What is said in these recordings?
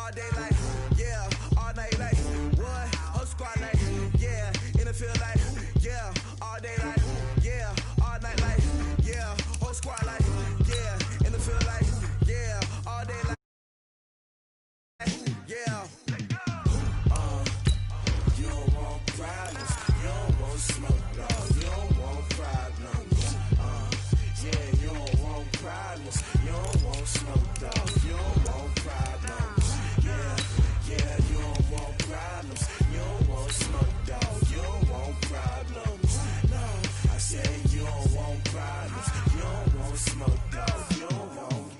all day like, yeah, all night like, what? Whole squad like, yeah, in the field like, yeah, all day like, yeah, all night like, yeah, whole squad like, yeah, in the field like, yeah, all day like, yeah. You don't want problems, you don't want smoke, no, you don't want problems. Yeah, you don't want problems, you don't want smoke, dog, you don't want problems. Yeah, you don't want problems, you don't want smoke, dog, you don't want problems. No, I said you don't want problems, you don't want smoke, dog, you don't want.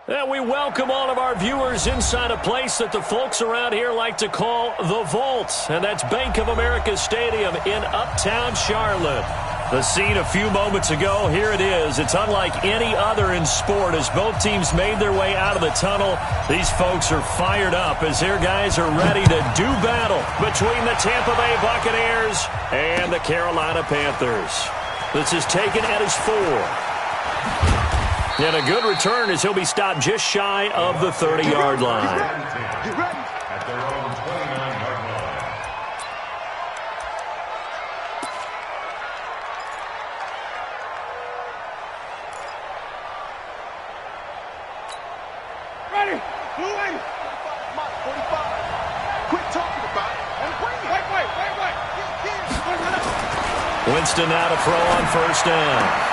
And we welcome all of our viewers inside a place that the folks around here like to call the Vault. And that's Bank of America Stadium in Uptown Charlotte. The scene a few moments ago, here it is. It's unlike any other in sport as both teams made their way out of the tunnel. These folks are fired up as their guys are ready to do battle between the Tampa Bay Buccaneers and the Carolina Panthers. This is taken at his 4. And a good return as he'll be stopped just shy of the 30-yard line. At their own 29-yard line. Ready? Blue 80. 45. Quit talking about it and bring it. Wait. Winston now to throw on first down.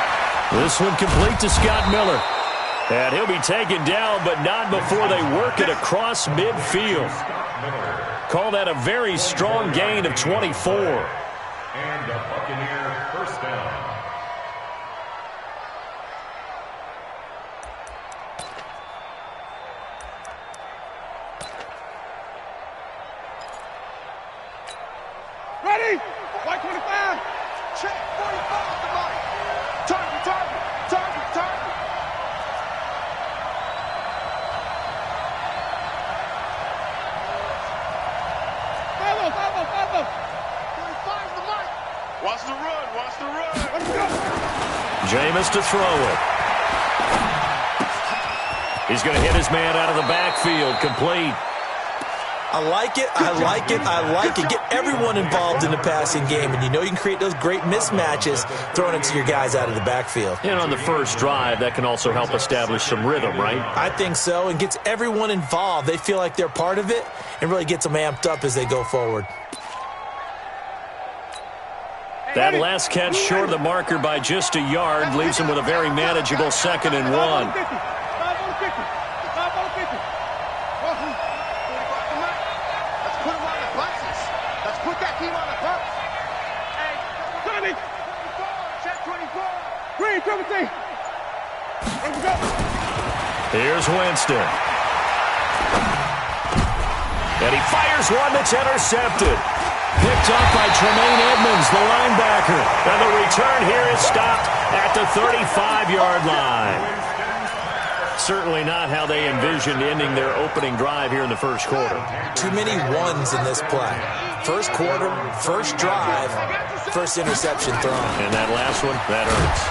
This one complete to Scott Miller. And he'll be taken down, but not before they work it across midfield. Call that a very strong gain of 24. And a Buccaneer first down. Ready? White 25. Check 45 the mic. Target. Follow. 45 the mic. Watch the run. Let's go. Jameis to throw it. He's going to hit his man out of the backfield, complete. I like it. Get everyone involved in the passing game, and you know you can create those great mismatches throwing it to your guys out of the backfield. And on the first drive, that can also help establish some rhythm, right? I think so, and gets everyone involved. They feel like they're part of it and really gets them amped up as they go forward. That last catch short of the marker by just a yard leaves him with a very manageable 2nd and 1. Here's Winston. And he fires one that's intercepted. Picked up by Tremaine Edmonds, the linebacker. And the return here is stopped at the 35-yard line. Certainly not how they envisioned ending their opening drive here in the first quarter. Too many ones in this play. First quarter, first drive, first interception thrown. And that last one, that hurts.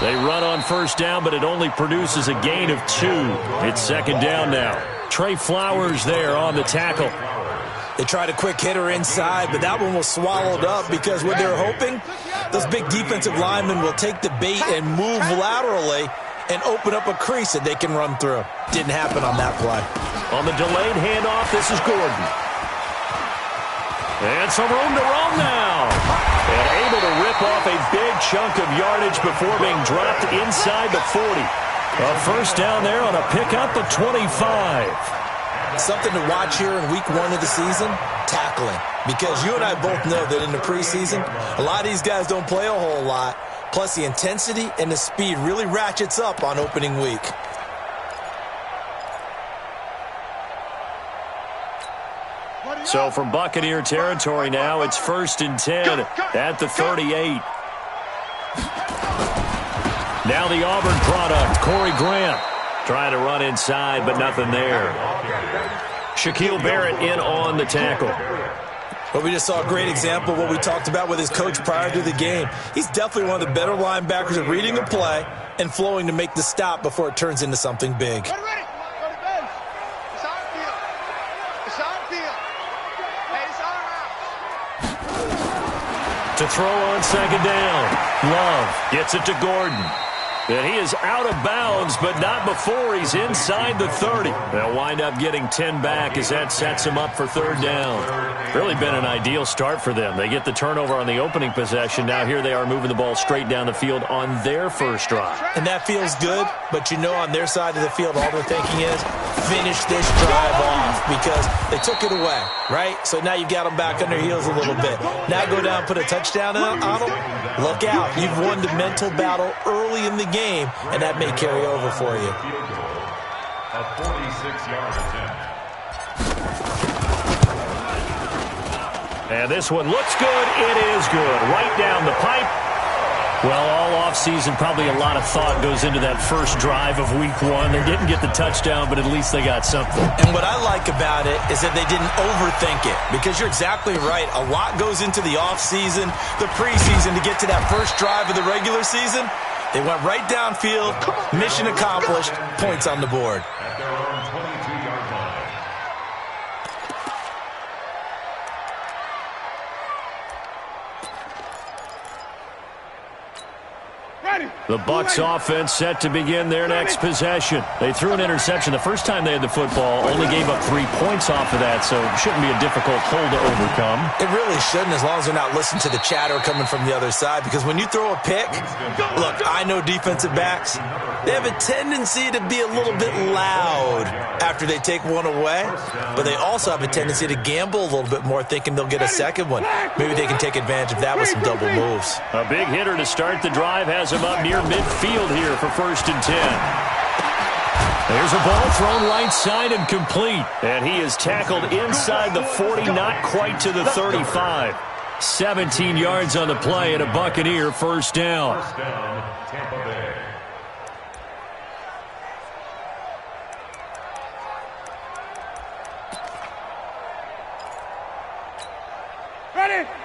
They run on first down, but it only produces a gain of 2. It's 2nd down now. Trey Flowers there on the tackle. They tried a quick hitter inside, but that one was swallowed up because what they're hoping, those big defensive linemen will take the bait and move laterally and open up a crease that they can run through. Didn't happen on that play. On the delayed handoff, this is Gordon. And some room to roam now. And able to rip off a big chunk of yardage before being dropped inside the 40. A first down there on a pickup of 25. Something to watch here in week 1 of the season, tackling. Because you and I both know that in the preseason, a lot of these guys don't play a whole lot. Plus the intensity and the speed really ratchets up on opening week. So from Buccaneer territory now, it's 1st and 10 at the 38. Now the Auburn product, Corey Grant, trying to run inside, but nothing there. Shaquille Barrett in on the tackle. Well, we just saw a great example of what we talked about with his coach prior to the game. He's definitely one of the better linebackers at reading a play and flowing to make the stop before it turns into something big. To throw on 2nd down. Love gets it to Gordon. And he is out of bounds, but not before he's inside the 30. They'll wind up getting 10 back as that sets him up for 3rd down. Really been an ideal start for them. They get the turnover on the opening possession. Now here they are moving the ball straight down the field on their first drive. And that feels good, but you know on their side of the field all they're thinking is finish this drive off because they took it away, right? So now you've got them back on their heels a little bit. Now go down and put a touchdown on them. Look out. You've won the mental battle early in the game, and that may carry over for you. A 46-yard attempt. And this one looks good. It is good. Right down the pipe. Well, all offseason, probably a lot of thought goes into that first drive of week 1. They didn't get the touchdown, but at least they got something. And what I like about it is that they didn't overthink it, because you're exactly right. A lot goes into the offseason, the preseason, to get to that first drive of the regular season. They went right downfield, mission accomplished, points on the board. At their own 22-yard line. The Bucs offense set to begin their next possession. They threw an interception the first time they had the football, only gave up 3 points off of that, so it shouldn't be a difficult hole to overcome. It really shouldn't, as long as they're not listening to the chatter coming from the other side, because when you throw a pick, look, I know defensive backs, they have a tendency to be a little bit loud after they take one away, but they also have a tendency to gamble a little bit more, thinking they'll get a second one. Maybe they can take advantage of that with some double moves. A big hitter to start the drive has him up near midfield here for 1st and 10. There's a ball thrown right side and complete. And he is tackled inside the 40, not quite to the 35. 17 yards on the play and a Buccaneer 1st down. First down, Tampa Bay.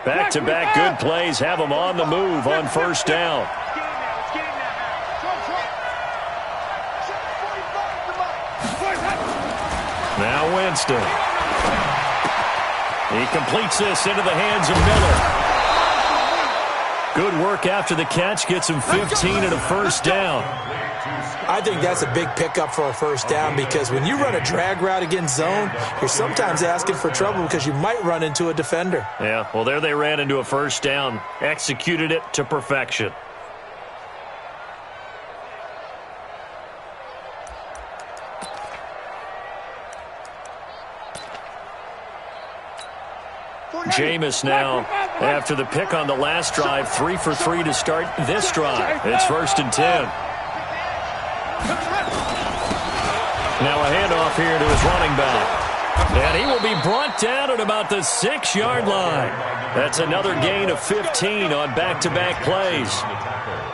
Back-to-back good plays have them on the move on 1st down. Now Winston. He completes this into the hands of Miller. Good work after the catch. Gets him 15 and a 1st down. I think that's a big pickup for a 1st down, because when you run a drag route against zone, you're sometimes asking for trouble because you might run into a defender. Yeah, well, there they ran into a 1st down. Executed it to perfection. Jameis now, after the pick on the last drive, 3 for 3 to start this drive. It's 1st and 10. Now a handoff here to his running back. And he will be brought down at about the 6-yard line. That's another gain of 15 on back-to-back plays.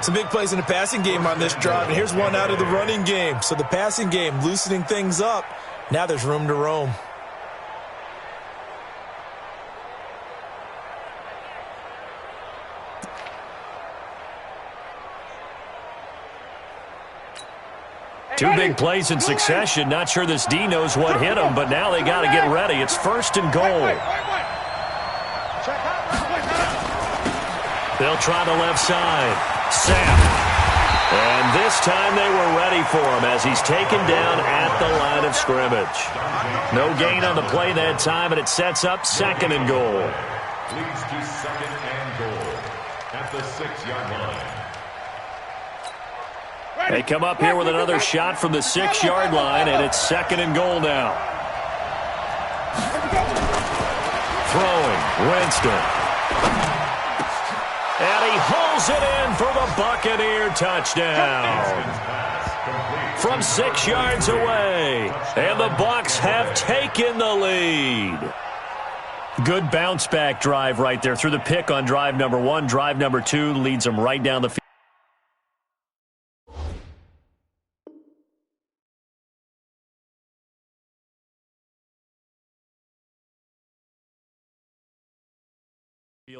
Some big plays in the passing game on this drive, and here's one out of the running game. So the passing game loosening things up. Now there's room to roam. Two big plays in succession. Not sure this D knows what hit him, but now they got to get ready. It's 1st and goal. They'll try the left side. Sapp. And this time they were ready for him as he's taken down at the line of scrimmage. No gain on the play that time, and it sets up 2nd and goal. Leads to 2nd and goal at the 6-yard line. They come up here with another shot from the 6-yard line, and it's 2nd and goal now. Throwing, Winston. And he hauls it in for the Buccaneer touchdown. From 6 yards away, and the Bucs have taken the lead. Good bounce-back drive right there. Through the pick on drive number 1. Drive number 2 leads them right down the field.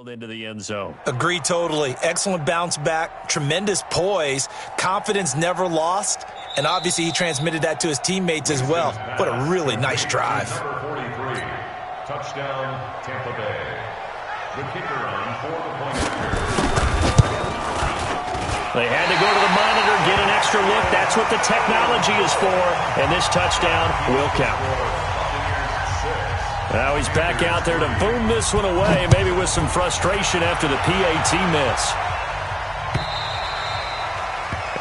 Into the end zone. Agree totally. Excellent bounce back, tremendous poise, confidence never lost, and obviously he transmitted that to his teammates as well. What a really nice drive. Number 43, touchdown, Tampa Bay. The kicker on for the point kicker. They had to go to the monitor, get an extra look. That's what the technology is for, and this touchdown will count. Now he's back out there to boom this one away, maybe with some frustration after the PAT miss.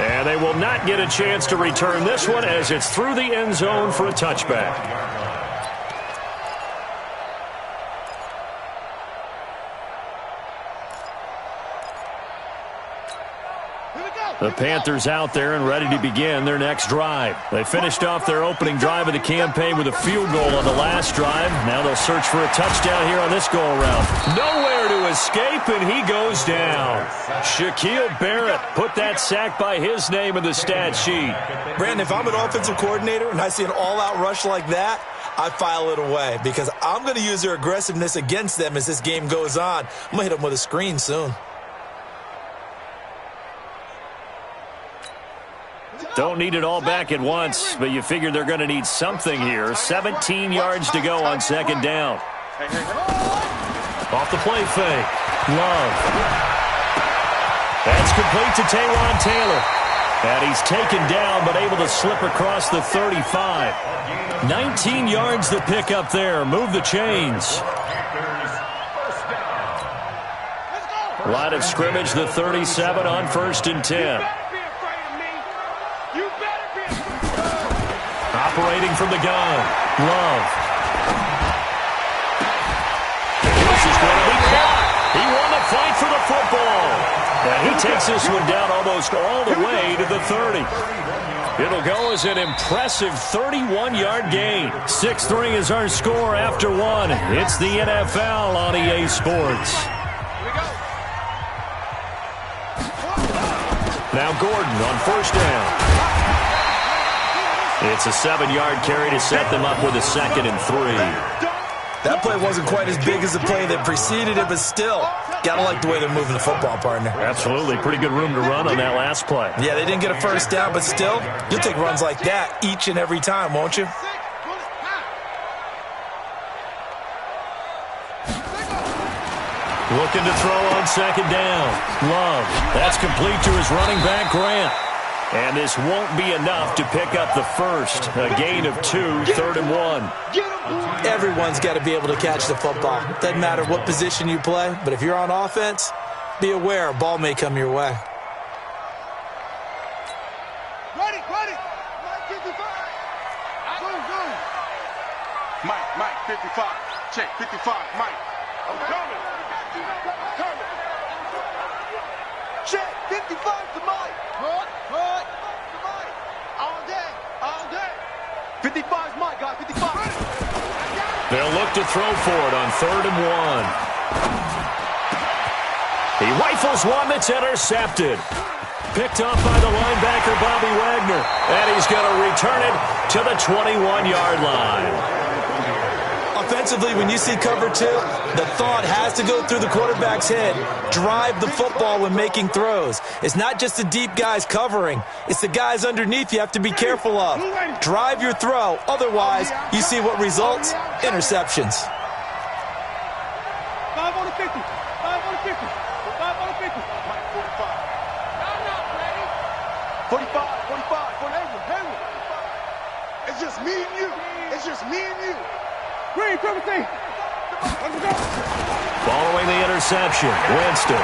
And they will not get a chance to return this one as it's through the end zone for a touchback. The Panthers out there and ready to begin their next drive. They finished off their opening drive of the campaign with a field goal on the last drive. Now they'll search for a touchdown here on this go-around. Nowhere to escape, and he goes down. Shaquille Barrett put that sack by his name in the stat sheet. Brandon, if I'm an offensive coordinator and I see an all-out rush like that, I file it away because I'm going to use their aggressiveness against them as this game goes on. I'm going to hit them with a screen soon. Don't need it all back at once, but you figure they're going to need something here. 17 yards to go on second down. Off the play fake. Love. That's complete to Taywan Taylor. And he's taken down, but able to slip across the 35. 19 yards to pick up there. Move the chains. Line of scrimmage, the 37 on 1st and 10. Operating from the gun. Love. This is going to be caught. He won the fight for the football. And he takes this one down almost all the way to the 30. It'll go as an impressive 31-yard gain. 6-3 is our score after one. It's the NFL on EA Sports. Now Gordon on 1st down. It's a 7-yard carry to set them up with a 2nd and 3. That play wasn't quite as big as the play that preceded it, but still, gotta like the way they're moving the football, partner. Absolutely. Pretty good room to run on that last play. Yeah, they didn't get a 1st down, but still, you'll take runs like that each and every time, won't you? Looking to throw on 2nd down. Love. That's complete to his running back, Grant. And this won't be enough to pick up the first. A gain of 2, 3rd and 1. Everyone's got to be able to catch the football. Doesn't matter what position you play, but if you're on offense, be aware a ball may come your way. Ready. Mike 55. Mike 55. Check 55. Mike. I'm coming. Check 55 to Mike. Put. All day. 55's Mike, guys. 55. They'll look to throw for it on 3rd and 1. He rifles one that's intercepted. Picked off by the linebacker, Bobby Wagner. And he's going to return it to the 21-yard line. Offensively, when you see cover 2, the thought has to go through the quarterback's head. Drive the football when making throws. It's not just the deep guys covering. It's the guys underneath you have to be careful of. Drive your throw. Otherwise, you see what results? Interceptions. 5 on the 50. 5 on the 50. 5 on the 50. Mike 45. I'm not ready. 45. 45. For Hayward. It's just me and you. Green, Timothy. Let's go. Following the interception, Winston.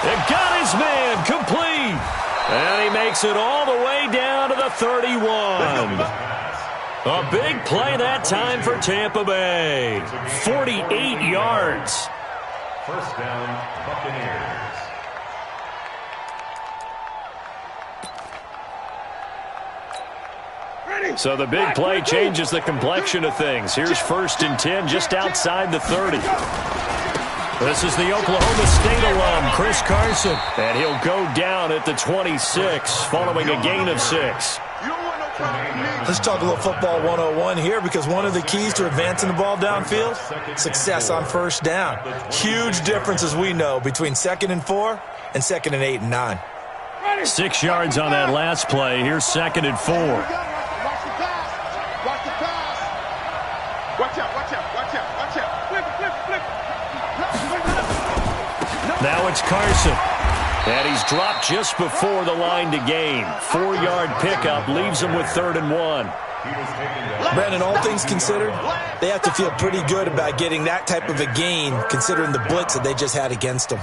They got his man complete. And he makes it all the way down to the 31. A big play that time for Tampa Bay. 48 yards. 1st down, Buccaneers. So the big play changes the complexion of things. Here's 1st and 10 just outside the 30. This is the Oklahoma State alum, Chris Carson. And he'll go down at the 26 following a gain of 6. Let's talk a little football 101 here, because one of the keys to advancing the ball downfield, success on 1st down. Huge difference, as we know, between 2nd and 4 and 2nd and 8 and 9. 6 yards on that last play. Here's 2nd and 4. Watch the pass. Watch the pass. Watch out, watch out, watch out, watch out. Flip, flip, flip. Now it's Carson. And he's dropped just before the line to gain. 4-yard pickup leaves him with 3rd and 1. Brandon, all things considered, they have to feel pretty good about getting that type of a gain, considering the blitz that they just had against them.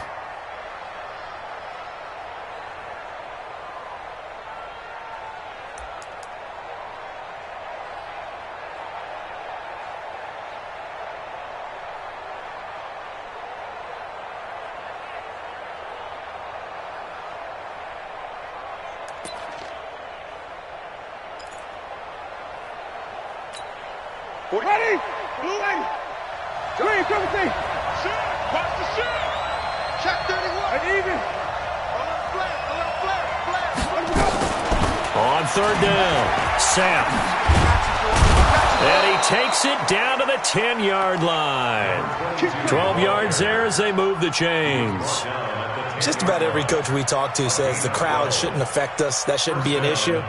Ready? Blue lady. Green, come with me. Shoot. Watch the shoot. Check 31. And even. A little flare. On 3rd down, Sam. And he takes it down to the 10-yard line. 12 yards there as they move the chains. Just about every coach we talk to says the crowd shouldn't affect us. That shouldn't be an issue.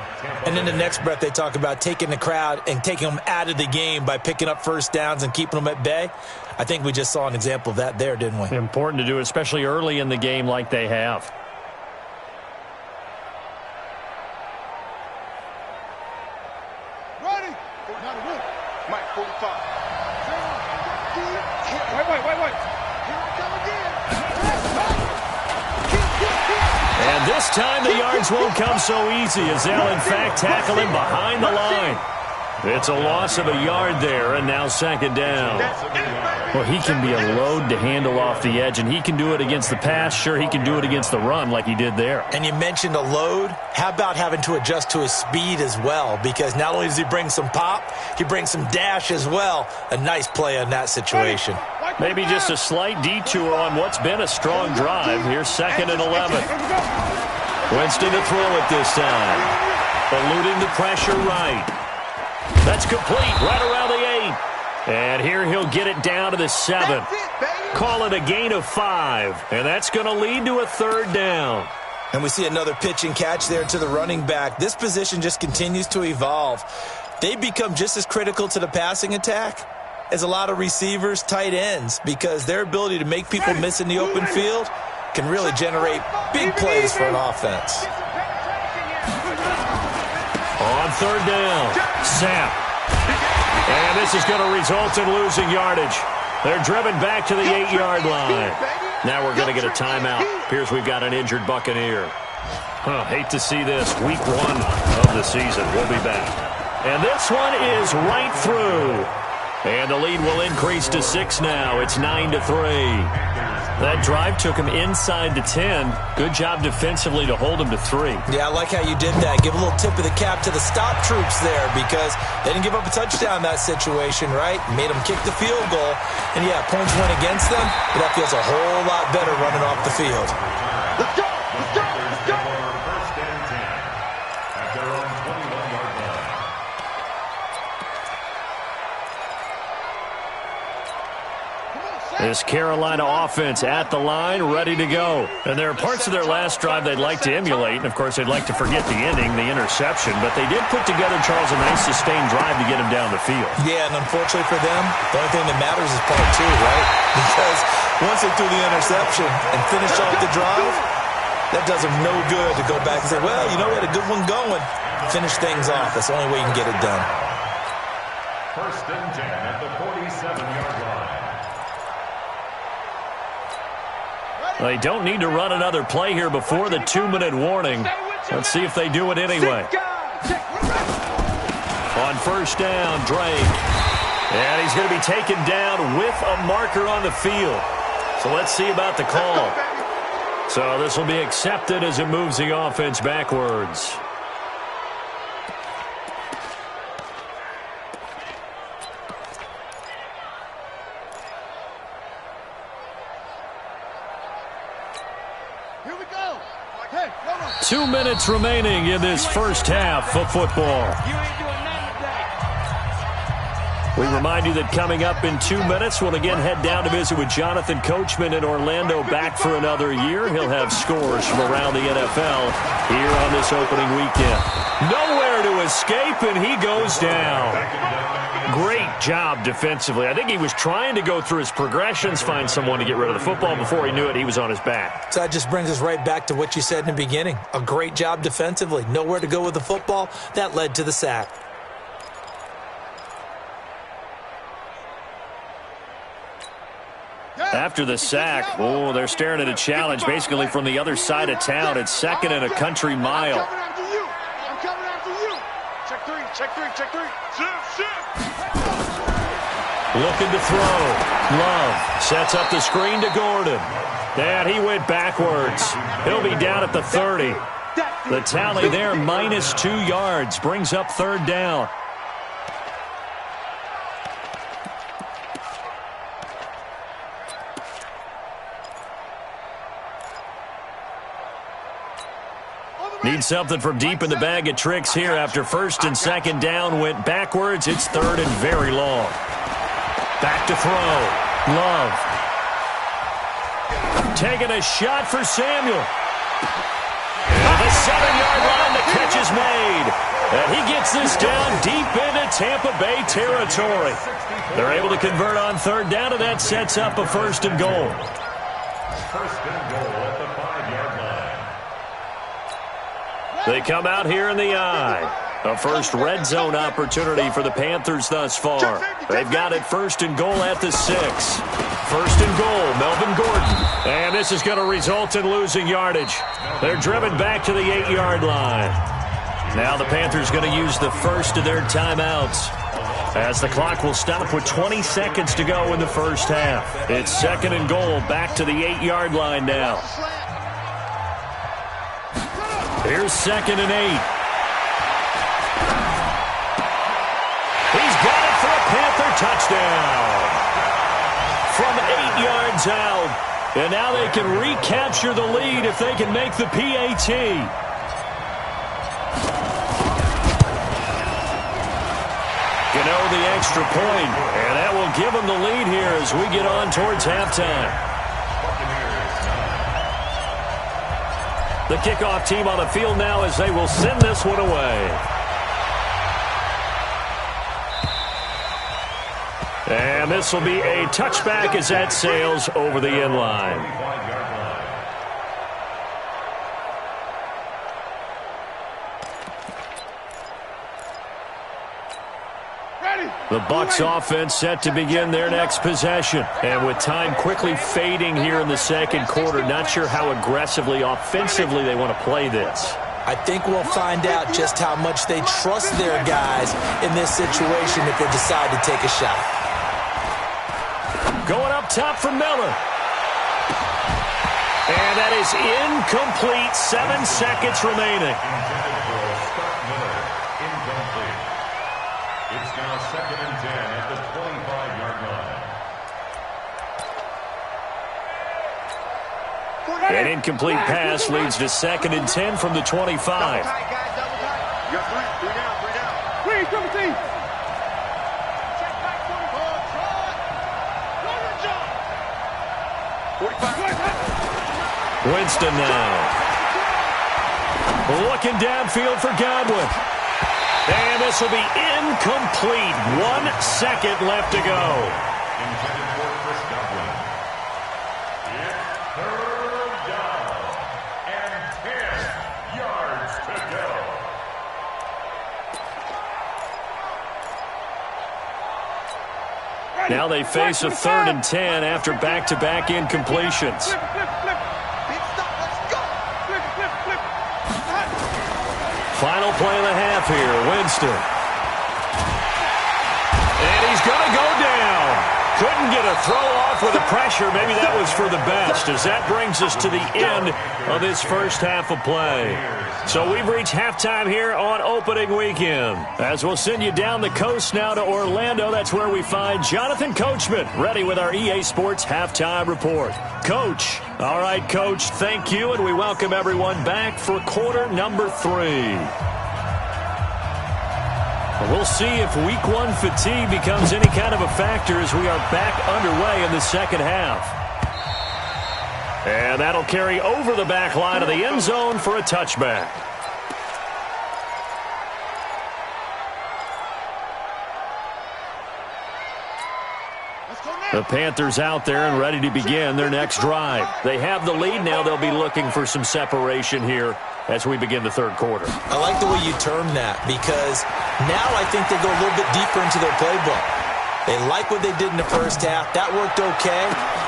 And in the next breath, they talk about taking the crowd and taking them out of the game by picking up 1st downs and keeping them at bay. I think we just saw an example of that there, didn't we? Important to do, especially early in the game like they have. Ready? Mike, 45. Wait. Here we come again. And this time the yards won't come so easy, as they'll in fact tackle him behind the line. It's a loss of a yard there, and now 2nd down. Well, he can be a load to handle off the edge, and he can do it against the pass. Sure, he can do it against the run like he did there. And you mentioned a load. How about having to adjust to his speed as well? Because not only does he bring some pop, he brings some dash as well. A nice play on that situation. Maybe just a slight detour on what's been a strong drive. Here's 2nd and 11. Winston to throw it this time. Eluding the pressure right. That's complete right around the 8. And here he'll get it down to the 7. Call it a gain of 5. And that's going to lead to a 3rd down. And we see another pitch and catch there to the running back. This position just continues to evolve. They become just as critical to the passing attack as a lot of receivers, tight ends, because their ability to make people miss in the open field can really generate big plays for an offense. On 3rd down, Sam. And this is going to result in losing yardage. They're driven back to the 8-yard line. Now we're going to get a timeout. Appears we've got an injured Buccaneer. Hate to see this. Week 1 of the season. We'll be back. And this one is right through. And the lead will increase to 6 now. It's 9-3. That drive took him inside the 10. Good job defensively to hold him to 3. Yeah, I like how you did that. Give a little tip of the cap to the stop troops there, because they didn't give up a touchdown in that situation, right? Made them kick the field goal. And, yeah, points went against them, but that feels a whole lot better running off the field. Let's go! Let's go! Let's go! 1st and 10 at their own 21-yard line. This Carolina offense at the line, ready to go. And there are parts of their last drive they'd like to emulate, and, of course, they'd like to forget the ending, the interception. But they did put together, Charles, a nice sustained drive to get him down the field. Yeah, and unfortunately for them, the only thing that matters is part 2, right? Because once they threw the interception and finished off the drive, that does them no good to go back and say, well, you know, we had a good one going. Finish things off. That's the only way you can get it done. 1st and 10 at the 47-yard line. They don't need to run another play here before the 2-minute warning. Let's see if they do it anyway. On 1st down, Drake. And he's going to be taken down with a marker on the field. So let's see about the call. So this will be accepted as it moves the offense backwards. 2 minutes remaining in this first half of football. We remind you that coming up in 2 minutes, we'll again head down to visit with Jonathan Coachman in Orlando, back for another year. He'll have scores from around the NFL here on this opening weekend. Nowhere to escape, and he goes down. Great job defensively. I think he was trying to go through his progressions, find someone to get rid of the football. Before he knew it, he was on his back. So that just brings us right back to what you said in the beginning. A great job defensively. Nowhere to go with the football. That led to the sack. After the sack, oh, they're staring at a challenge basically from the other side of town. It's 2nd and a country mile. I'm coming after you. Check three. Shift. Looking to throw. Love sets up the screen to Gordon. And he went backwards. He'll be down at the 30. The tally there, -2 yards, brings up 3rd down. Need something from deep in the bag of tricks here after 1st and 2nd down went backwards. It's 3rd and very long. Back to throw. Love. Taking a shot for Samuel. And the 7-yard line, the catch is made. And he gets this down deep into Tampa Bay territory. They're able to convert on 3rd down, and that sets up a 1st and goal. 1st and goal at the 5-yard line. They come out here in the eye. A first red zone opportunity for the Panthers thus far. They've got it 1st and goal at the 6. 1st and goal, Melvin Gordon. And this is going to result in losing yardage. They're driven back to the 8-yard line. Now the Panthers going to use the first of their timeouts, as the clock will stop with 20 seconds to go in the first half. It's 2nd and goal, back to the 8-yard line now. Here's 2nd and 8. He's got it for a Panther touchdown. From 8 yards out. And now they can recapture the lead if they can make the PAT. The extra point, and that will give them the lead here as we get on towards halftime. The kickoff team on the field now as they will send this one away. And this will be a touchback as that sails over the end line. The Bucs offense set to begin their next possession. And with time quickly fading here in the 2nd quarter, not sure how aggressively, offensively they want to play this. I think we'll find out just how much they trust their guys in this situation if they decide to take a shot. Going up top for Miller. And that is incomplete. 7 seconds remaining. It's now 2nd and 10 at the 25-yard line. An incomplete pass leads to 2nd and 10 from the 25. You got three down. Three, triple team. Check back 44. Winston now. Looking downfield for Godwin. And this will be incomplete. 1 second left to go. Intended for Chris Godwin. It's 3rd down and 10 yards to go. Now they face a 3rd and 10 after back-to-back incompletions. Final play of the half here, Winston. And he's going to go down. Couldn't get a throw off with the pressure. Maybe that was for the best, as that brings us to the end of this first half of play. So we've reached halftime here on opening weekend. As we'll send you down the coast now to Orlando, that's where we find Jonathan Coachman, ready with our EA Sports halftime report. Coach. All right, Coach, thank you, and we welcome everyone back for quarter number 3. We'll see if week 1 fatigue becomes any kind of a factor as we are back underway in the second half. And that'll carry over the back line of the end zone for a touchback. The Panthers out there and ready to begin their next drive. They have the lead now. They'll be looking for some separation here as we begin the third quarter. I like the way you term that, because now I think they go a little bit deeper into their playbook. They like what they did in the first half. That worked okay.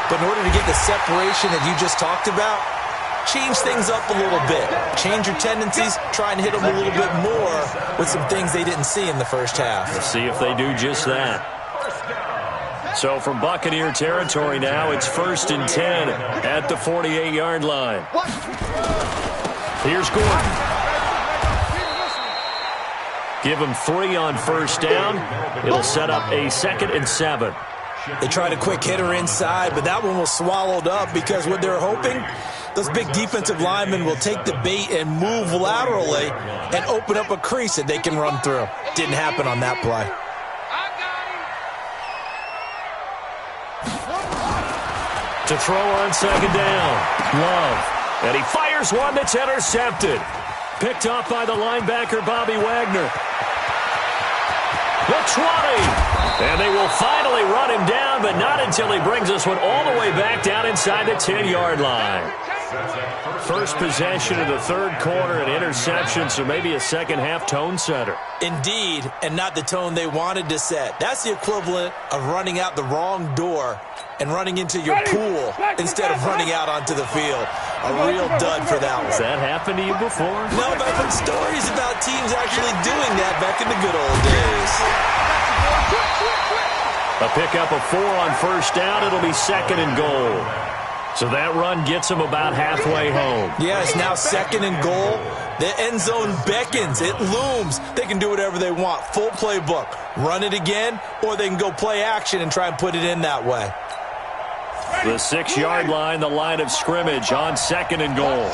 But in order to get the separation that you just talked about, change things up a little bit. Change your tendencies. Try and hit them a little bit more with some things they didn't see in the first half. Let's see if they do just that. So from Buccaneer territory now, it's 1st and 10 at the 48-yard line. Here's Gordon. Give him 3 on first down. It'll set up a 2nd and 7. They tried a quick hitter inside, but that one was swallowed up because what they're hoping, those big defensive linemen will take the bait and move laterally and open up a crease that they can run through. Didn't happen on that play. To throw on second down. Love. And he fires one that's intercepted. Picked off by the linebacker, Bobby Wagner. The 20. And they will finally run him down, but not until he brings this one all the way back down inside the 10-yard line. First possession of the third quarter, an interception, so maybe a second-half tone setter. Indeed, and not the tone they wanted to set. That's the equivalent of running out the wrong door and running into your pool instead of running out onto the field. A real dud for that one. Has that happened to you before? No, but I've heard stories about teams actually doing that back in the good old days. A pickup of 4 on first down. It'll be 2nd and goal. So that run gets them about halfway home. Yeah, it's now 2nd and goal. The end zone beckons. It looms. They can do whatever they want. Full playbook. Run it again, or they can go play action and try and put it in that way. The 6-yard line, the line of scrimmage on 2nd and goal.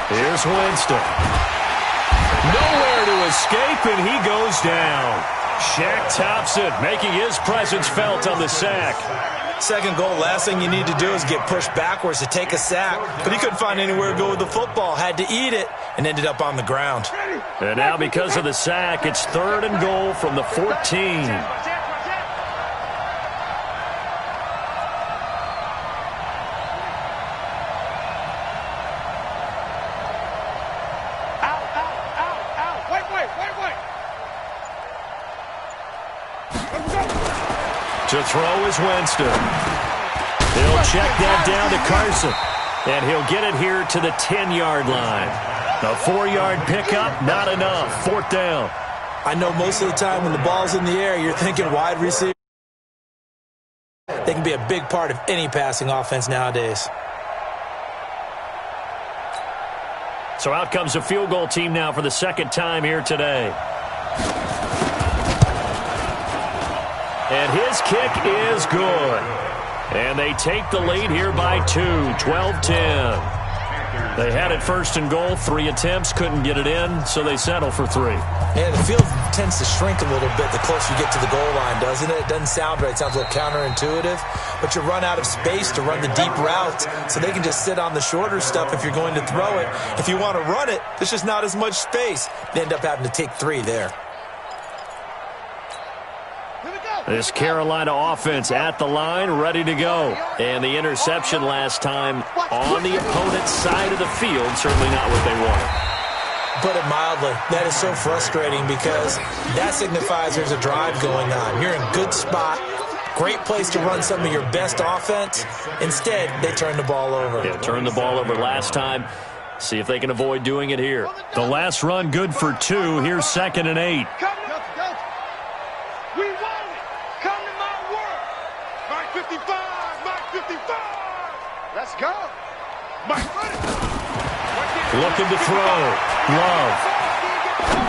Here's Winston. Nowhere to escape, and he goes down. Shaq Thompson making his presence felt on the sack. 2nd goal, last thing you need to do is get pushed backwards to take a sack. But he couldn't find anywhere to go with the football. Had to eat it and ended up on the ground. And now because of the sack, it's 3rd and goal from the 14. To throw is Winston. He'll check that down to Carson. And he'll get it here to the 10-yard line. A 4-yard pickup, not enough. 4th down. I know most of the time when the ball's in the air, you're thinking wide receiver. They can be a big part of any passing offense nowadays. So out comes a field goal team now for the 2nd time here today. And his kick is good. And they take the lead here by 2, 12-10. They had it 1st and goal, 3 attempts, couldn't get it in, so they settle for 3. Yeah, the field tends to shrink a little bit the closer you get to the goal line, doesn't it? It doesn't sound right. It sounds a little counterintuitive. But you run out of space to run the deep routes, so they can just sit on the shorter stuff if you're going to throw it. If you want to run it, there's just not as much space. You end up having to take 3 there. This Carolina offense at the line, ready to go. And the interception last time on the opponent's side of the field, certainly not what they wanted. Put it mildly, that is so frustrating because that signifies there's a drive going on. You're in a good spot, great place to run some of your best offense. Instead, they turn the ball over. Yeah, turned the ball over last time. See if they can avoid doing it here. The last run good for 2. Here's 2nd and 8. We want it. Come to my world. Mike 55. Mike 55. Let's go. Mike, run it. Looking to throw. Love.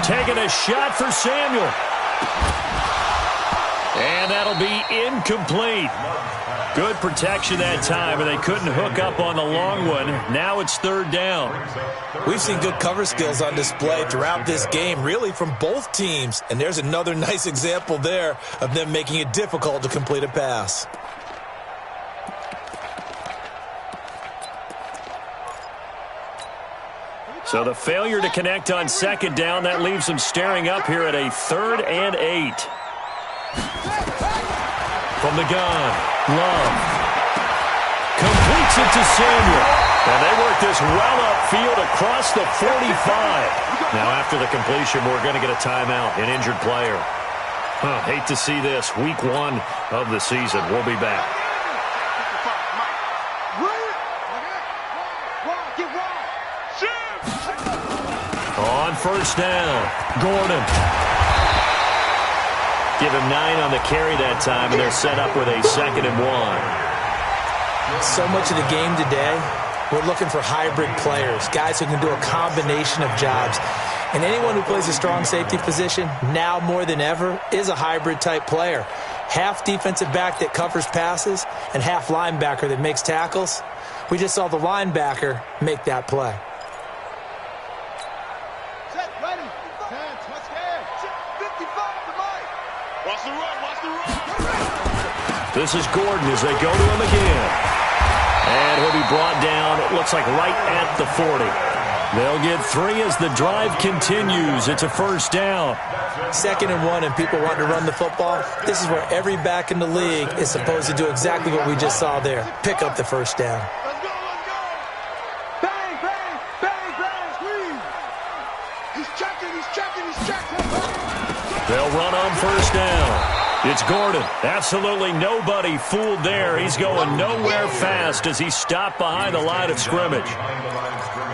Taking a shot for Samuel. And that'll be incomplete. Good protection that time, and they couldn't hook up on the long one. Now it's 3rd down. We've seen good cover skills on display throughout this game, really from both teams. And there's another nice example there of them making it difficult to complete a pass. So the failure to connect on 2nd down, that leaves them staring up here at a 3rd and 8. From the gun, Love completes it to Samuel. And they work this well upfield across the 45. Now after the completion, we're going to get a timeout, an injured player. Hate to see this. Week 1 of the season. We'll be back. On 1st down, Gordon. Give him 9 on the carry that time, and they're set up with a 2nd and 1. So much of the game today, we're looking for hybrid players, guys who can do a combination of jobs. And anyone who plays a strong safety position, now more than ever, is a hybrid-type player. Half defensive back that covers passes and half linebacker that makes tackles. We just saw the linebacker make that play. This is Gordon as they go to him again. And he'll be brought down, it looks like right at the 40. They'll get 3 as the drive continues. It's a 1st down. 2nd and 1 and people want to run the football. This is where every back in the league is supposed to do exactly what we just saw there. Pick up the 1st down. Let's go, let's go. Bang, bang, bang, bang, squeeze. He's checking, he's checking, he's checking. They'll run on 1st down. It's Gordon. Absolutely nobody fooled there. He's going nowhere fast as he's stopped behind the line of scrimmage.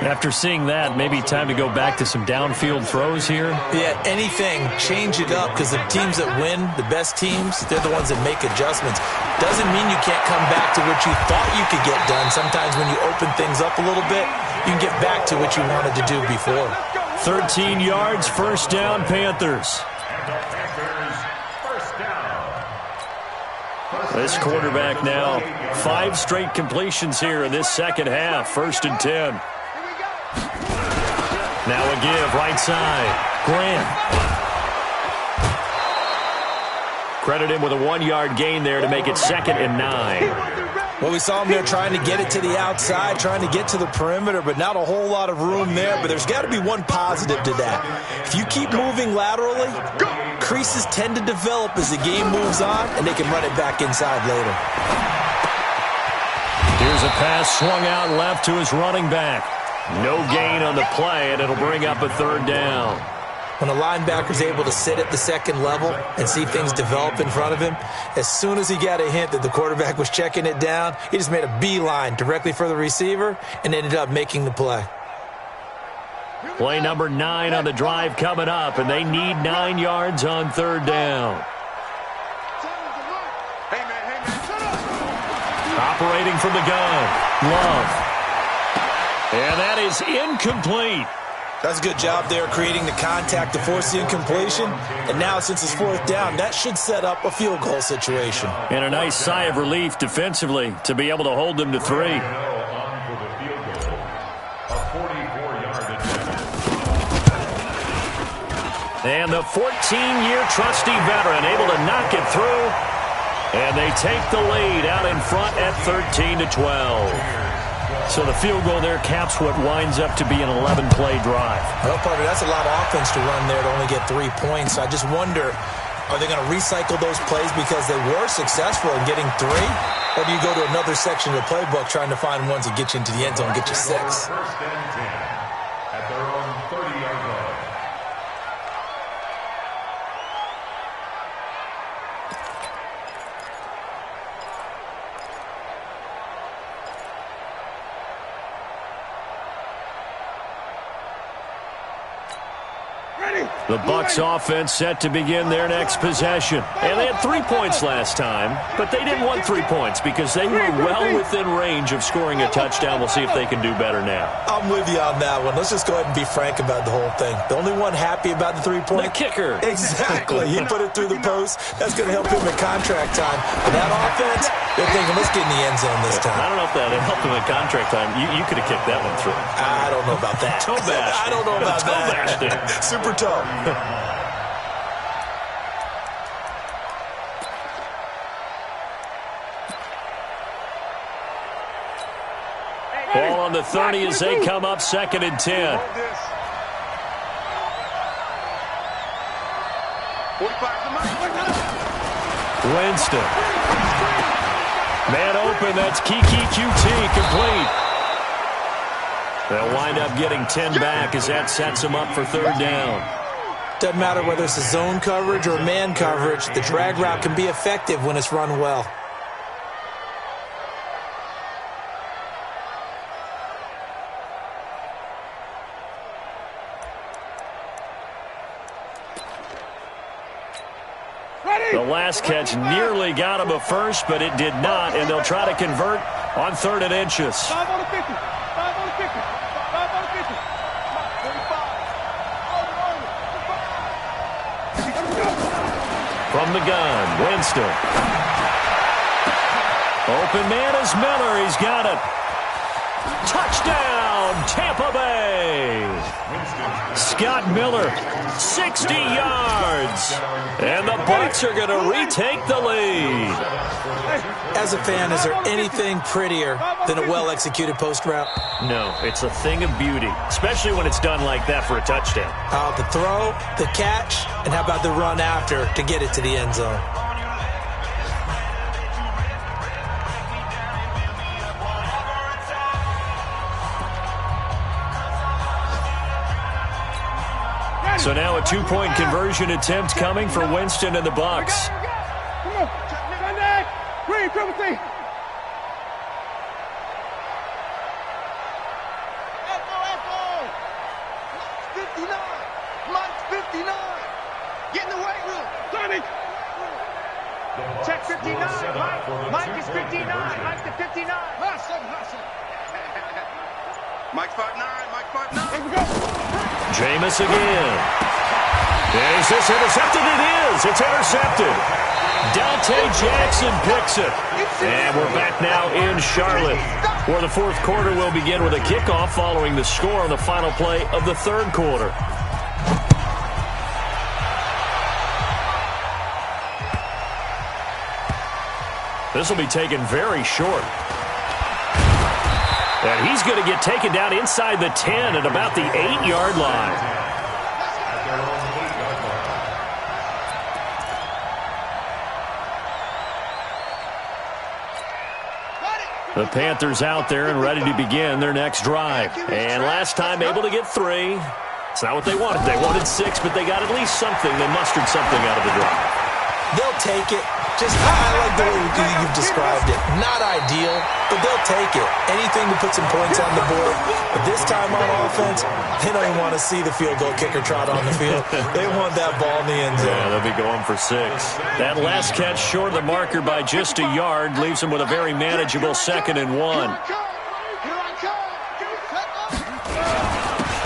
After seeing that, maybe time to go back to some downfield throws here. Yeah, anything. Change it up because the teams that win, the best teams, they're the ones that make adjustments. Doesn't mean you can't come back to what you thought you could get done. Sometimes when you open things up a little bit, you can get back to what you wanted to do before. 13 yards, 1st down, Panthers. This quarterback now, 5 straight completions here in this 2nd half. 1st and 10. Now a give, right side. Grant. Credit him with a 1-yard gain there to make it 2nd and 9. Well, we saw him there trying to get it to the outside, trying to get to the perimeter, but not a whole lot of room there. But there's got to be one positive to that. If you keep moving laterally, creases tend to develop as the game moves on, and they can run it back inside later. Here's a pass swung out left to his running back. No gain on the play, and it'll bring up a 3rd down. When a linebacker's able to sit at the 2nd level and see things develop in front of him, as soon as he got a hint that the quarterback was checking it down, he just made a beeline directly for the receiver and ended up making the play. Play number 9 on the drive coming up, and they need 9 yards on 3rd down. Operating from the gun, Love. And that is incomplete. That's a good job there creating the contact to force the incompletion. And now since it's 4th down, that should set up a field goal situation. And a nice sigh of relief defensively to be able to hold them to 3. And the 14-year trusty veteran able to knock it through. And they take the lead out in front at 13-12. So the field goal there caps what winds up to be an 11-play drive. Well, partner, that's a lot of offense to run there to only get 3 points. I just wonder, are they going to recycle those plays because they were successful in getting 3? Or do you go to another section of the playbook trying to find ones that get you into the end zone and get you 6? 1st and 10 at their own 30-yard line. The Bucs offense set to begin their next possession. And they had 3 points last time, but they didn't want 3 points because they were well within range of scoring a touchdown. We'll see if they can do better now. I'm with you on that one. Let's just go ahead and be frank about the whole thing. The only one happy about the 3-point? The kicker. Exactly. He put it through the post. That's going to help him in contract time. But that offense, they're thinking, let's get in the end zone this time. I don't know if that helped him in contract time. You could have kicked that one through. I don't know about that. Toe bashed. I don't know about Toe that. bashed it. Super toe. Ball on the 30 as they come up 2nd and 10. Winston. Man open, that's Kiki QT complete. They'll wind up getting 10 back as that sets them up for 3rd down. Doesn't matter whether it's a zone coverage or man coverage, the drag route can be effective when it's run well. The last catch nearly got him a first, but it did not, and they'll try to convert on 3rd and inches. 5 on the 50. 5 on the 50. 5 on the 50. 35. From the gun, Winston. Open man is Miller. He's got it. Touchdown, Tampa Bay. Scott Miller, 60 yards. And the Bucs are going to retake the lead. As a fan, is there anything prettier than a well-executed post route? No, it's a thing of beauty, especially when it's done like that for a touchdown. How about the throw, the catch, and how about the run after to get it to the end zone? So now a 2-point conversion attempt coming for Winston and the Bucs. Come on. Sunday. Green, triple T. Echo. 59. Mike's 59. Get in the weight room. Sonny. Check 59. Mike is 59. Mike's the 59. Hustle. Mike's 5'9". Mike's 5'9". Here we go. Jameis again. Is this intercepted? It is. It's intercepted. Dante Jackson picks it. And we're back now in Charlotte, where the 4th quarter will begin with a kickoff following the score on the final play of the 3rd quarter. This will be taken very short. And he's going to get taken down inside the 10 at about the 8-yard line. The Panthers out there and ready to begin their next drive. And last time able to get 3. It's not what they wanted. They wanted 6, but they got at least something. They mustered something out of the drive. They'll take it. I like the way you've described it. Not ideal, but they'll take it. Anything to put some points on the board. But this time on offense, they don't even want to see the field goal kicker trot on the field. They want that ball in the end zone. Yeah, they'll be going for 6. That last catch short of the marker by just a yard leaves them with a very manageable 2nd and 1.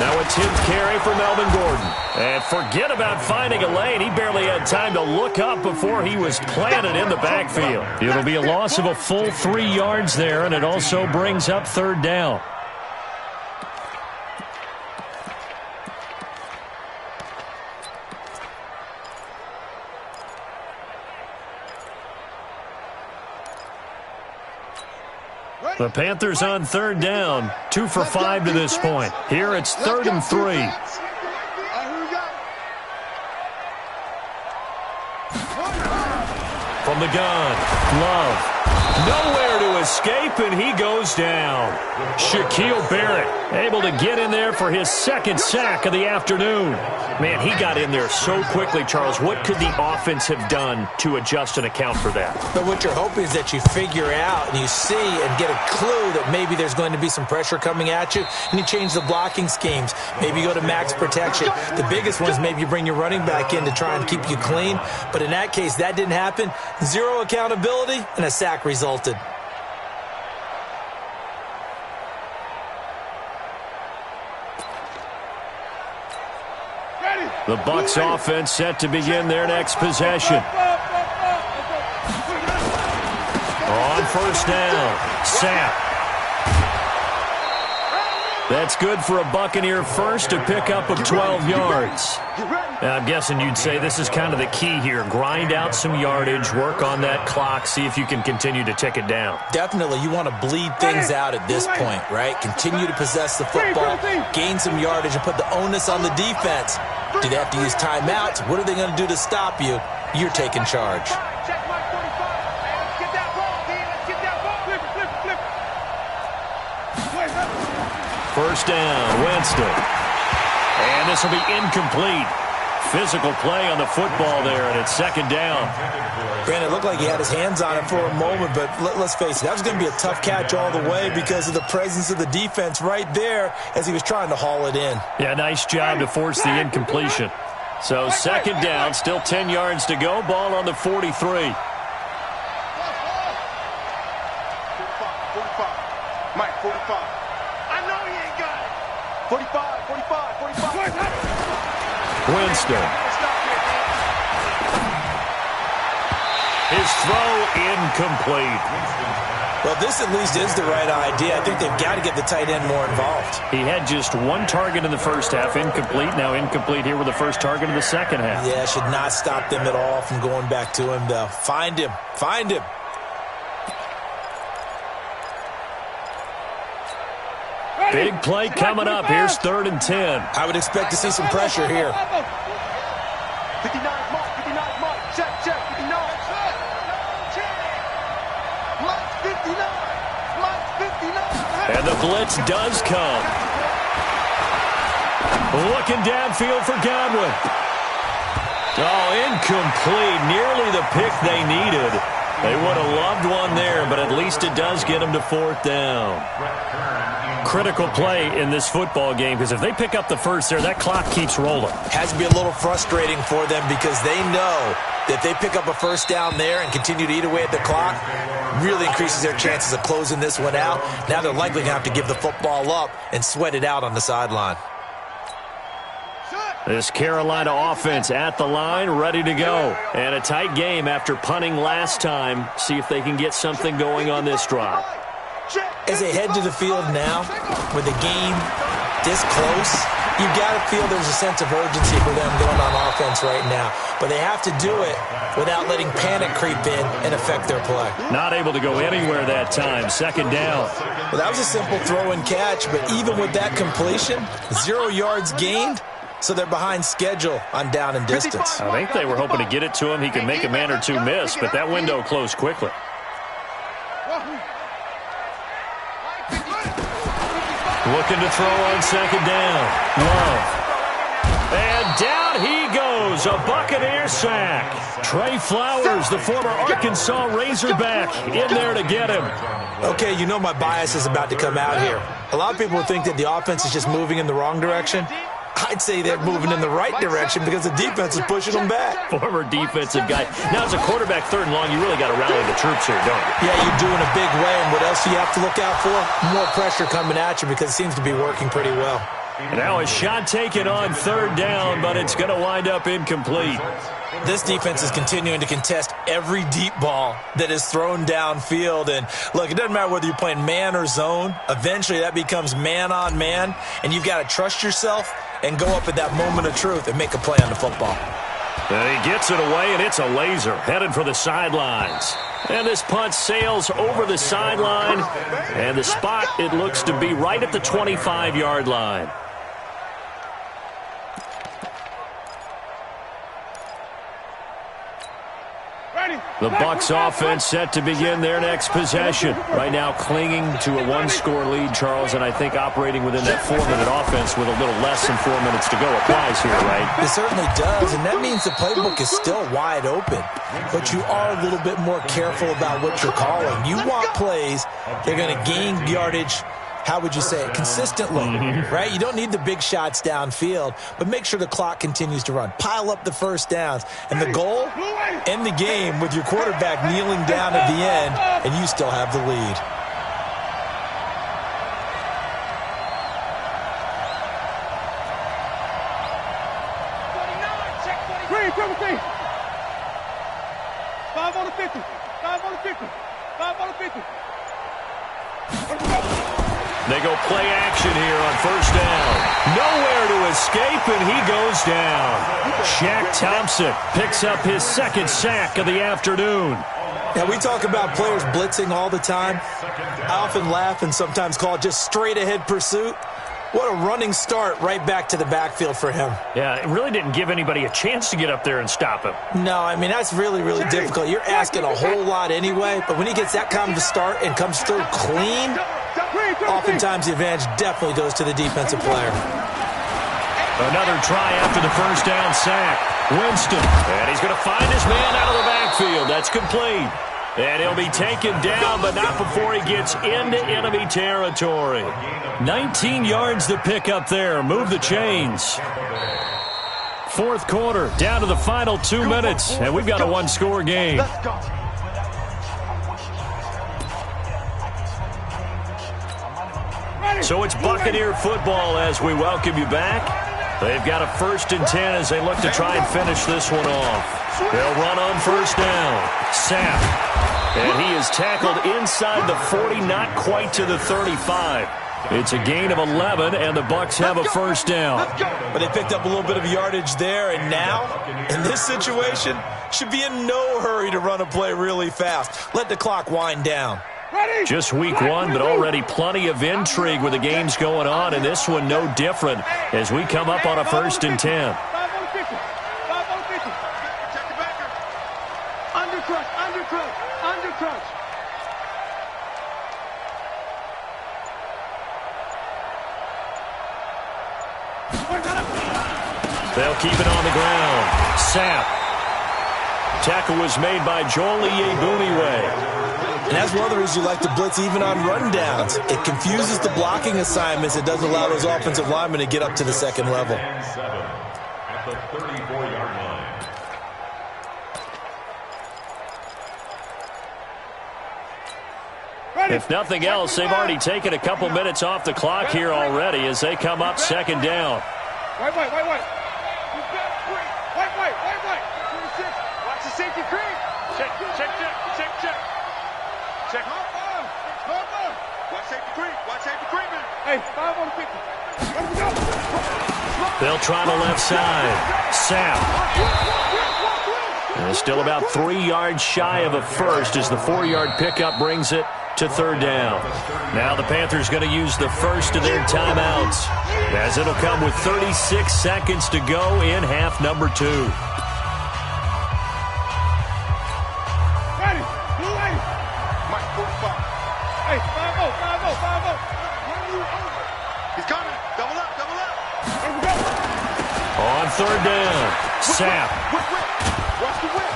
Now a 10th carry for Melvin Gordon. And forget about finding a lane. He barely had time to look up before he was planted in the backfield. It'll be a loss of a full 3 yards there, and it also brings up 3rd down. The Panthers on 3rd down, 2 for 5 to this point. Here it's 3rd and 3. From the gun, Love. Nowhere to escape, and he goes down. Shaquille Barrett able to get in there for his second sack of the afternoon. Man, he got in there so quickly, Charles. What could the offense have done to adjust and account for that? But what you're hoping is that you figure out and you see and get a clue that maybe there's going to be some pressure coming at you, and you change the blocking schemes. Maybe you go to max protection. The biggest one is maybe you bring your running back in to try and keep you clean. But in that case, that didn't happen. Zero accountability, and a sack resulted. The Bucs offense set to begin their next possession. On first down, Sapp. That's good for a Buccaneer first, a pickup of 12 yards. Now, I'm guessing you'd say this is kind of the key here. Grind out some yardage, work on that clock, see if you can continue to tick it down. Definitely, you want to bleed things out at this point, right? Continue to possess the football, gain some yardage, and put the onus on the defense. Do they have to use timeouts? What are they going to do to stop you? You're taking charge. First down, Winston. And this will be incomplete. Physical play on the football there, and it's second down. Granted, it looked like he had his hands on it for a moment, but let's face it, that was going to be a tough catch all the way because of the presence of the defense right there as he was trying to haul it in. Yeah, nice job to force the incompletion. So second down, still 10 yards to go. Ball on the 43. 45. Mike, 45. I know he ain't got it. 45, 45, 45. Winston. His throw incomplete. Well, this at least is the right idea. I think they've got to get the tight end more involved. He had just one target in the first half, incomplete. Now incomplete here with the first target of the second half. Yeah, should not stop them at all from going back to him, though. Find him. Find him. Big play coming up. Here's 3rd and 10. I would expect to see some pressure here. 59 mark, 59 mark. Check, 59. Mike 59. Mike 59. And the blitz does come. Looking downfield for Godwin. Oh, incomplete. Nearly the pick they needed. They would have loved one there, but at least it does get them to 4th down. Critical play in this football game because if they pick up the first there, that clock keeps rolling. Has to be a little frustrating for them because they know that they pick up a first down there and continue to eat away at the clock, really increases their chances of closing this one out. Now they're likely going to have to give the football up and sweat it out on the sideline. This Carolina offense at the line, ready to go. And a tight game after punting last time. See if they can get something going on this drive. As they head to the field now, with the game this close, you've got to feel there's a sense of urgency for them going on offense right now. But they have to do it without letting panic creep in and affect their play. Not able to go anywhere that time. Second down. Well, that was a simple throw and catch, but even with that completion, 0 yards gained, so they're behind schedule on down and distance. I think they were hoping to get it to him. He could make a man or two miss, but that window closed quickly. Looking to throw on second down. Love. And down he goes. A Buccaneer sack. Trey Flowers, the former Arkansas Razorback, in there to get him. Okay, you know my bias is about to come out here. A lot of people think that the offense is just moving in the wrong direction. I'd say they're moving in the right direction because the defense is pushing them back. Former defensive guy. Now, as a quarterback, 3rd and long, you really got to rally the troops here, don't you? Yeah, you do in a big way. And what else do you have to look out for? More pressure coming at you because it seems to be working pretty well. Now a shot taken on 3rd down, but it's going to wind up incomplete. This defense is continuing to contest every deep ball that is thrown downfield. And, look, it doesn't matter whether you're playing man or zone. Eventually that becomes man on man, and you've got to trust yourself and go up at that moment of truth and make a play on the football. And he gets it away, and it's a laser headed for the sidelines. And this punt sails over the sideline, and the spot, it looks to be right at the 25-yard line. Ready? The Bucs offense set to begin their next possession. Right now clinging to a one-score lead, Charles, and I think operating within that 4-minute offense with a little less than 4 minutes to go applies here, right? It certainly does, and that means the playbook is still wide open. But you are a little bit more careful about what you're calling. You want plays, they're going to gain yardage, how would you say it, consistently, right? You don't need the big shots downfield, but make sure the clock continues to run. Pile up the first downs. And the goal, end the game with your quarterback kneeling down at the end, and you still have the lead. Green, triple T. 5 on the 50. 5 on the 50. 5 on the 50. They go play action here on first down. Nowhere to escape, and he goes down. Shaq Thompson picks up his second sack of the afternoon. Now, we talk about players blitzing all the time. I often laugh and sometimes call it just straight-ahead pursuit. What a running start right back to the backfield for him. Yeah, it really didn't give anybody a chance to get up there and stop him. No, I mean, that's really, really difficult. You're asking a whole lot anyway, but when he gets that kind of a start and comes through clean, oftentimes the advantage definitely goes to the defensive player. Another try after the first down sack. Winston, and he's going to find his man out of the backfield. That's complete. And he'll be taken down, but not before he gets into enemy territory. 19 yards to pick up there. Move the chains. Fourth quarter, down to the final 2 minutes, and we've got a one-score game. Let's go. So it's Buccaneer football as we welcome you back. They've got a 1st and 10 as they look to try and finish this one off. They'll run on first down. Sapp. And he is tackled inside the 40, not quite to the 35. It's a gain of 11, and the Bucs have a first down. But they picked up a little bit of yardage there, and now, in this situation, should be in no hurry to run a play really fast. Let the clock wind down. Just week 1, but already plenty of intrigue with the games going on, and this one no different as we come up on a 1st and 10. 5 on the 50. 5 on the 50. Check the backer. Undercrunch, undercrunch, undercrunch. They'll keep it on the ground. Sapp. Tackle was made by Joel Iyiegbuniwe. And that's one of the reasons you like to blitz even on rundowns. It confuses the blocking assignments. It doesn't allow those offensive linemen to get up to the second level. At the 34-yard line. If nothing else, they've already taken a couple minutes off the clock here already as they come up second down. White. Watch the safety creep. Check. Check. Watch safety creeping. Hey, 5 on the 50. Let him go. They'll try the left side. Sapp. And still about 3 yards shy of a first as the 4-yard pickup brings it to third down. Now the Panthers going to use the first of their timeouts as it'll come with 36 seconds to go in half number 2. Hey, 5-0. He's coming. Double up. Here we go. On third down, Sapp. Whip. Watch the whip.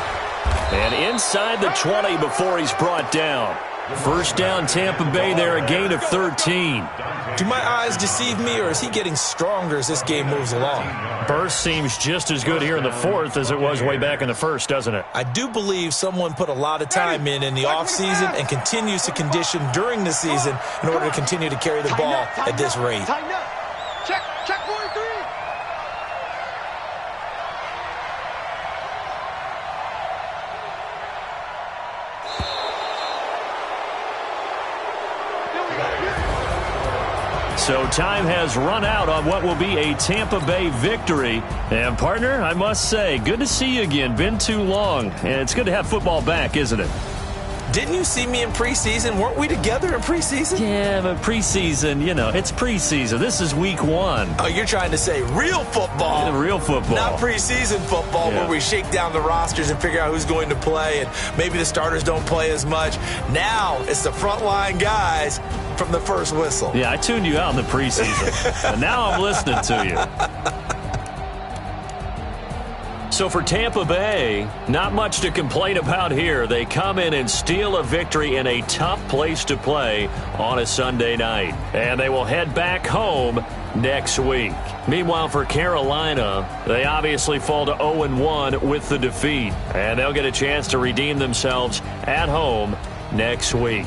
And inside the 20 before he's brought down. First down Tampa Bay there, a gain of 13. Do my eyes deceive me, or is he getting stronger as this game moves along? Burst seems just as good here in the fourth as it was way back in the first, doesn't it? I do believe someone put a lot of time in the offseason and continues to condition during the season in order to continue to carry the ball at this rate. Tighten up. Check 43. So time has run out on what will be a Tampa Bay victory. And, partner, I must say, good to see you again. Been too long. And it's good to have football back, isn't it? Didn't you see me in preseason? Weren't we together in preseason? Yeah, but preseason, it's preseason. This is week 1. Oh, you're trying to say real football. Yeah, real football. Not preseason football where we shake down the rosters and figure out who's going to play, and maybe the starters don't play as much. Now it's the frontline guys from the first whistle. Yeah, I tuned you out in the preseason, and now I'm listening to you. So for Tampa Bay, not much to complain about here. They come in and steal a victory in a tough place to play on a Sunday night. And they will head back home next week. Meanwhile, for Carolina, they obviously fall to 0-1 with the defeat. And they'll get a chance to redeem themselves at home next week.